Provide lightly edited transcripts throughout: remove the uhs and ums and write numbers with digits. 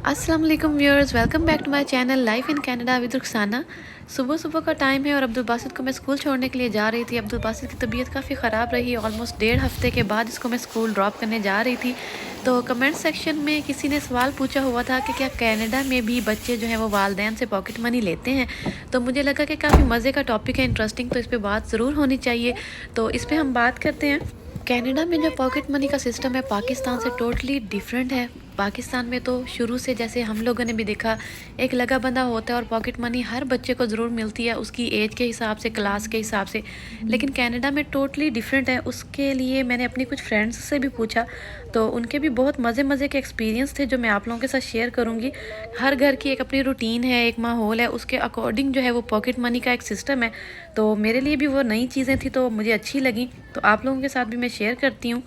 अस्सलाम वालेकुम viewers, welcome back to my channel life in Canada with Rukhsana. सुबह सुबह का टाइम है और अब्दुल बासित को मैं स्कूल छोड़ने के लिए जा रही थी। अब्दुल बासित की तबीयत काफ़ी ख़राब रही। ऑलमोस्ट 1.5 हफ्ते के बाद इसको मैं स्कूल ड्रॉप करने जा रही थी। तो कमेंट सेक्शन में किसी ने सवाल पूछा हुआ था कि क्या कनाडा में भी बच्चे जो हैं वो वालदैन से पॉकेट मनी लेते हैं। तो मुझे लगा कि काफ़ी मज़े का टॉपिक है, इंटरेस्टिंग, तो इस पर बात ज़रूर होनी चाहिए। तो इस पर हम बात करते हैं। कनाडा में जो पॉकेट मनी का सिस्टम है पाकिस्तान से टोटली डिफरेंट है। पाकिस्तान में तो शुरू से, जैसे हम लोगों ने भी देखा, एक लगा बंदा होता है और पॉकेट मनी हर बच्चे को ज़रूर मिलती है उसकी एज के हिसाब से, क्लास के हिसाब से। लेकिन कनाडा में टोटली डिफरेंट है। उसके लिए मैंने अपनी कुछ फ्रेंड्स से भी पूछा, तो उनके भी बहुत मज़े के एक्सपीरियंस थे जो मैं आप लोगों के साथ शेयर करूँगी। हर घर की एक अपनी रूटीन है, एक माहौल है, उसके अकॉर्डिंग जो है वो पॉकेट मनी का एक सिस्टम है। तो मेरे लिए भी वो नई चीज़ें थी तो मुझे अच्छी लगी, तो आप लोगों के साथ भी मैं शेयर करती हूँ।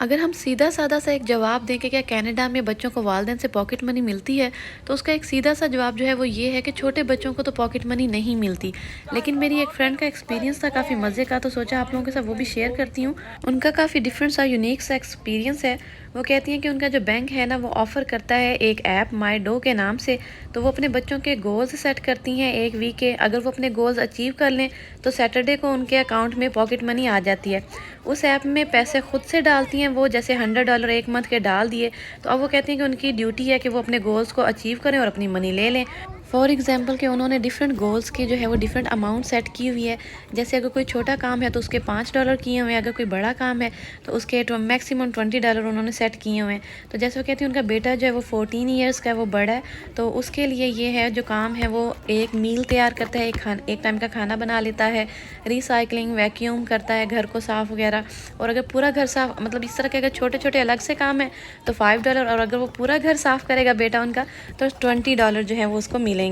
अगर हम सीधा सादा सा एक जवाब दें कि क्या कनाडा में बच्चों को वालदैन से पॉकेट मनी मिलती है, तो उसका एक सीधा सा जवाब जो है वो ये है कि छोटे बच्चों को तो पॉकेट मनी नहीं मिलती। लेकिन मेरी एक फ्रेंड का एक्सपीरियंस था काफ़ी मज़े का, तो सोचा आप लोगों के साथ वो भी शेयर करती हूँ। उनका काफ़ी डिफरेंट सा, यूनिक सा एक्सपीरियंस है। वो कहती हैं कि उनका जो बैंक है ना, वो ऑफ़र करता है एक ऐप माई डो के नाम से। तो वो अपने बच्चों के गोल्स सेट करती हैं एक वीक के। अगर वो अपने गोल्स अचीव कर लें तो सैटरडे को उनके अकाउंट में पॉकेट मनी आ जाती है। उस ऐप में पैसे खुद से डालती हैं वो, जैसे $100 एक मंथ के डाल दिए, तो अब वो कहती हैं कि उनकी ड्यूटी है कि वो अपने गोल्स को अचीव करें और अपनी मनी ले लें। फॉर एग्जांपल कि उन्होंने डिफरेंट गोल्स की जो है वो डिफरेंट अमाउंट सेट की हुई है। जैसे अगर कोई छोटा काम है तो उसके $5 किए हुए हैं, अगर कोई बड़ा काम है तो उसके मैक्सिमम $20 उन्होंने सेट किए हुए हैं। तो जैसे वो कहती हैं उनका बेटा जो है वो 14 ईयर्स का है, वो बड़ा है, तो उसके लिए ये है जो काम है वो एक मील तैयार करता है, एक टाइम का खाना बना लेता है, रिसाइकलिंग, वैक्यूम करता है, घर को साफ़ वगैरह। और अगर पूरा घर साफ़, मतलब इस तरह के अगर छोटे छोटे अलग से काम है तो $5, और अगर वो पूरा घर साफ़ करेगा बेटा उनका तो $20 जो है वो उसको मिलेंगे।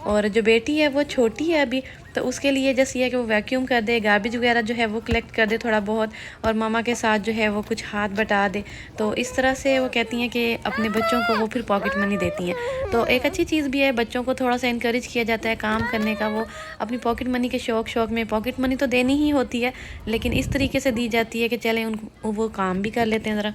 और जो बेटी है वो छोटी है अभी, तो उसके लिए जैसे ये है कि वो वैक्यूम कर दे, गार्बेज वगैरह जो है वो कलेक्ट कर दे थोड़ा बहुत, और मामा के साथ जो है वो कुछ हाथ बटा दे। तो इस तरह से वो कहती हैं कि अपने बच्चों को वो फिर पॉकेट मनी देती हैं। तो एक अच्छी चीज़ भी है, बच्चों को थोड़ा सा इनक्रेज किया जाता है काम करने का। वो अपनी पॉकेट मनी के शौक में, पॉकेट मनी तो देनी ही होती है लेकिन इस तरीके से दी जाती है कि चलें उनको वो काम भी कर लेते हैं ज़रा,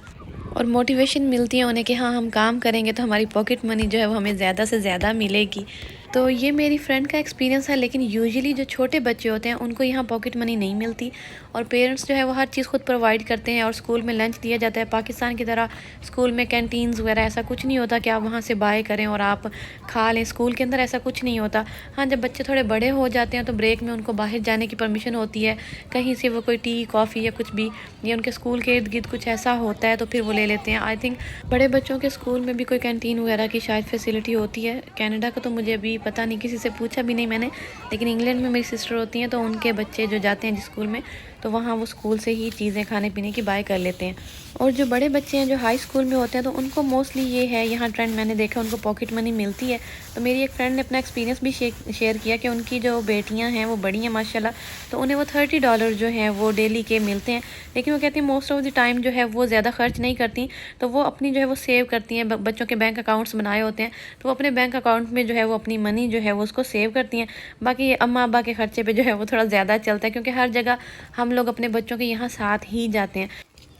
और मोटिवेशन मिलती है उन्हें कि हाँ, हम काम करेंगे तो हमारी पॉकेट मनी जो है वो हमें ज़्यादा से ज़्यादा मिलेगी। तो ये मेरी फ्रेंड का एक्सपीरियंस है। लेकिन यूजुअली जो छोटे बच्चे होते हैं उनको यहाँ पॉकेट मनी नहीं मिलती, और पेरेंट्स जो है वो हर चीज़ खुद प्रोवाइड करते हैं, और स्कूल में लंच दिया जाता है। पाकिस्तान की तरह स्कूल में कैंटीन्स वगैरह ऐसा कुछ नहीं होता कि आप वहाँ से बाय करें और आप खा लें। स्कूल के अंदर ऐसा कुछ नहीं होता। हाँ, जब बच्चे थोड़े बड़े हो जाते हैं तो ब्रेक में उनको बाहर जाने की परमिशन होती है, कहीं से वो कोई टी, कॉफ़ी या कुछ भी, या उनके स्कूल के इर्द गिर्द कुछ ऐसा होता है तो फिर वो ले लेते हैं। आई थिंक बड़े बच्चों के स्कूल में भी कोई कैंटीन वगैरह की शायद फैसिलिटी होती है। कनाडा का तो मुझे अभी पता नहीं, किसी से पूछा भी नहीं मैंने। लेकिन इंग्लैंड में मेरी सिस्टर होती हैं तो उनके बच्चे जो जाते हैं जिस स्कूल में, तो वहाँ वो स्कूल से ही चीज़ें खाने पीने की बाय कर लेते हैं। और जो बड़े बच्चे हैं जो हाई स्कूल में होते हैं तो उनको मोस्टली ये है, यहाँ ट्रेंड मैंने देखा, उनको पॉकेट मनी मिलती है। तो मेरी एक फ्रेंड ने अपना एक्सपीरियंस भी शेयर किया कि उनकी जो बेटियाँ हैं वो बड़ी हैं माशाल्लाह, तो उन्हें वो $30 जो हैं वो डेली के मिलते हैं। लेकिन वो कहती हैं मोस्ट ऑफ द टाइम जो है वो ज़्यादा खर्च नहीं करती, तो वो अपनी जो है वो सेव करती हैं। बच्चों के बैंक अकाउंट्स बनाए होते हैं तो वो अपने बैंक अकाउंट में जो है वो अपनी मनी जो है वो उसको सेव करती हैं। बाकी अम्मा अब्बा के खर्चे पे जो है वो थोड़ा ज़्यादा चलता है, क्योंकि हर जगह हम लोग अपने बच्चों के यहाँ साथ ही जाते हैं।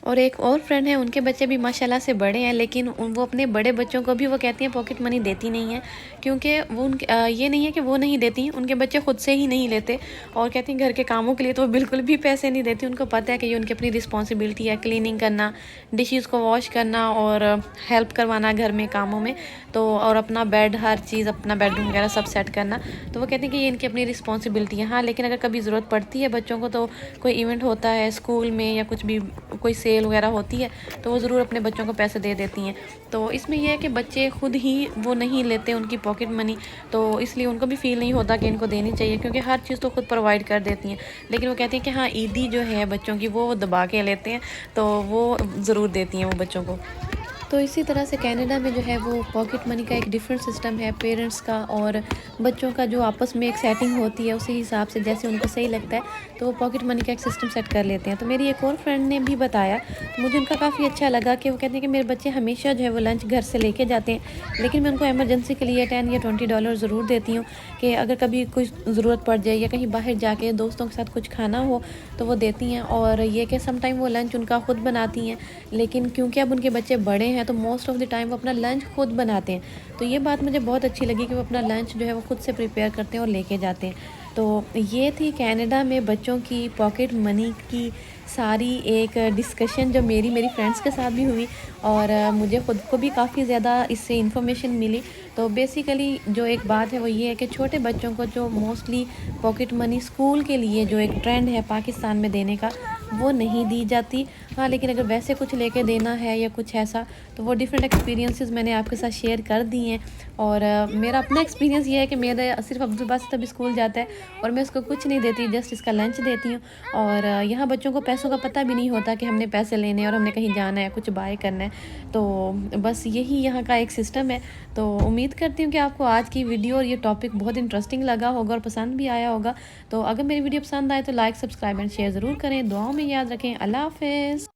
और एक और फ्रेंड है, उनके बच्चे भी माशाल्लाह से बड़े हैं, लेकिन वो अपने बड़े बच्चों को भी वो कहती हैं पॉकेट मनी देती नहीं है, क्योंकि वो ये नहीं है कि वो नहीं देती, उनके बच्चे खुद से ही नहीं लेते। और कहती हैं घर के कामों के लिए तो वो बिल्कुल भी पैसे नहीं देती। उनको पता है कि ये उनकी अपनी रिस्पॉन्सिबिलिटी है, क्लीनिंग करना, डिशेज़ को वॉश करना और हेल्प करवाना घर में कामों में, तो और अपना बेड, हर चीज़, अपना बेडरूम वगैरह सब सेट करना। तो वो कहती हैं कि ये इनकी अपनी रिस्पॉन्सिबिलिटी है। हाँ, लेकिन अगर कभी ज़रूरत पड़ती है बच्चों को, तो कोई इवेंट होता है स्कूल में या कुछ भी, कोई सेल वगैरह होती है, तो वो ज़रूर अपने बच्चों को पैसे दे देती हैं। तो इसमें यह है कि बच्चे खुद ही वो नहीं लेते उनकी पॉकेट मनी, तो इसलिए उनको भी फ़ील नहीं होता कि इनको देनी चाहिए, क्योंकि हर चीज़ तो खुद प्रोवाइड कर देती हैं। लेकिन वो कहती हैं कि हाँ, ईदी जो है बच्चों की वो दबा के लेते हैं, तो वो ज़रूर देती हैं वो बच्चों को। तो इसी तरह से कनाडा में जो है वो पॉकेट मनी का एक डिफरेंट सिस्टम है। पेरेंट्स का और बच्चों का जो आपस में एक सेटिंग होती है, उसी हिसाब से जैसे उनको सही लगता है तो वो पॉकेट मनी का एक सिस्टम सेट कर लेते हैं। तो मेरी एक और फ्रेंड ने भी बताया, तो मुझे उनका काफ़ी अच्छा लगा कि वो कहते हैं कि मेरे बच्चे हमेशा जो है वो लंच घर से लेके जाते हैं, लेकिन मैं उनको एमरजेंसी के लिए $10 या $20 ज़रूर देती हूँ कि अगर कभी कुछ ज़रूरत पड़ जाए या कहीं बाहर जाके दोस्तों के साथ कुछ खाना हो तो वो देती हैं। और ये कि समटाइम वो लंच उनका ख़ुद बनाती हैं, लेकिन क्योंकि अब उनके बच्चे बड़े हैं हैं तो मोस्ट ऑफ़ द टाइम वो अपना लंच खुद बनाते हैं। तो ये बात मुझे बहुत अच्छी लगी कि वो अपना लंच जो है वो खुद से प्रिपेयर करते हैं और लेके जाते हैं। तो ये थी कनाडा में बच्चों की पॉकेट मनी की सारी एक डिस्कशन जो मेरी फ्रेंड्स के साथ भी हुई, और मुझे ख़ुद को भी काफ़ी ज़्यादा इससे इन्फॉर्मेशन मिली। तो बेसिकली जो एक बात है वो ये है कि छोटे बच्चों को जो मोस्टली पॉकेट मनी स्कूल के लिए जो एक ट्रेंड है पाकिस्तान में देने का, वो नहीं दी जाती। हाँ, लेकिन अगर वैसे कुछ लेके देना है या कुछ ऐसा, तो वो डिफरेंट एक्सपीरियंसेस मैंने आपके साथ शेयर कर दिए हैं। और मेरा अपना एक्सपीरियंस ये है कि मेरा सिर्फ अब्दुल बासित अभी स्कूल जाता है और मैं उसको कुछ नहीं देती, जस्ट इसका लंच देती हूँ। और यहाँ बच्चों को पैसों का पता भी नहीं होता कि हमने पैसे लेने हैं और हमने कहीं जाना है, कुछ बाय करना है। तो बस यही यहाँ का एक सिस्टम है। तो उम्मीद करती हूँ कि आपको आज की वीडियो और ये टॉपिक बहुत इंटरेस्टिंग लगा होगा और पसंद भी आया होगा। तो अगर मेरी वीडियो पसंद आए तो लाइक, सब्सक्राइब एंड शेयर ज़रूर करें। दुआओं में याद रखें। अल्लाह हाफ़िज़।